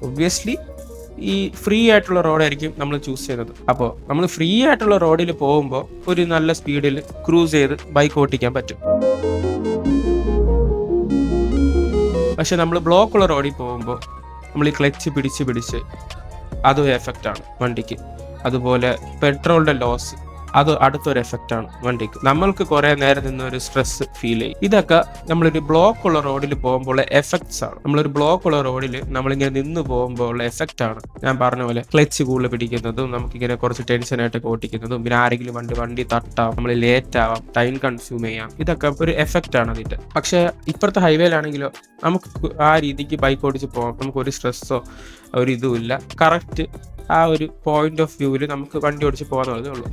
Obviously ഈ free ആയിട്ടുള്ള റോഡായിരിക്കും നമ്മൾ ചൂസ് ചെയ്യുന്നത്. അപ്പോൾ നമ്മൾ ഫ്രീ ആയിട്ടുള്ള റോഡിൽ പോകുമ്പോൾ ഒരു നല്ല സ്പീഡിൽ ക്രൂസ് ചെയ്ത് ബൈക്ക് ഓട്ടിക്കാൻ പറ്റും. പക്ഷെ നമ്മൾ ബ്ലോക്കുള്ള റോഡിൽ പോകുമ്പോൾ നമ്മൾ ഈ ക്ലച്ച് പിടിച്ച് അതും എഫക്റ്റാണ് വണ്ടിക്ക്. അതുപോലെ പെട്രോളിൻ്റെ ലോസ് അത് അടുത്തൊരു എഫക്റ്റാണ് വണ്ടിക്ക്. നമ്മൾക്ക് കുറേ നേരം നിന്നൊരു സ്ട്രെസ് ഫീൽ ചെയ്യും. ഇതൊക്കെ നമ്മളൊരു ബ്ലോക്കുള്ള റോഡിൽ പോകുമ്പോൾ എഫക്ട്സ് ആണ്. നമ്മളൊരു ബ്ലോക്കുള്ള റോഡിൽ നമ്മളിങ്ങനെ നിന്ന് പോകുമ്പോൾ ഉള്ള എഫക്റ്റ് ആണ് ഞാൻ പറഞ്ഞ പോലെ ക്ലച്ച് കൂടുതൽ പിടിക്കുന്നതും നമുക്കിങ്ങനെ കുറച്ച് ടെൻഷനായിട്ടൊക്കെ ഓട്ടിക്കുന്നതും പിന്നെ ആരെങ്കിലും വണ്ടി തട്ടാം, നമ്മൾ ലേറ്റ് ആവാം, ടൈം കൺസ്യൂം ചെയ്യാം. ഇതൊക്കെ ഒരു എഫക്റ്റ് ആണ് അതിൻ്റെ. പക്ഷേ ഇപ്പുറത്തെ ഹൈവേയിലാണെങ്കിലോ നമുക്ക് ആ രീതിക്ക് ബൈക്ക് ഓടിച്ച് പോകാം. നമുക്കൊരു സ്ട്രെസ്സോ ഒരു ഇതുമില്ല. കറക്റ്റ് ആ ഒരു പോയിന്റ് ഓഫ് വ്യൂവിൽ നമുക്ക് വണ്ടി ഓടിച്ച് പോകാന്നുള്ളതേ ഉള്ളൂ.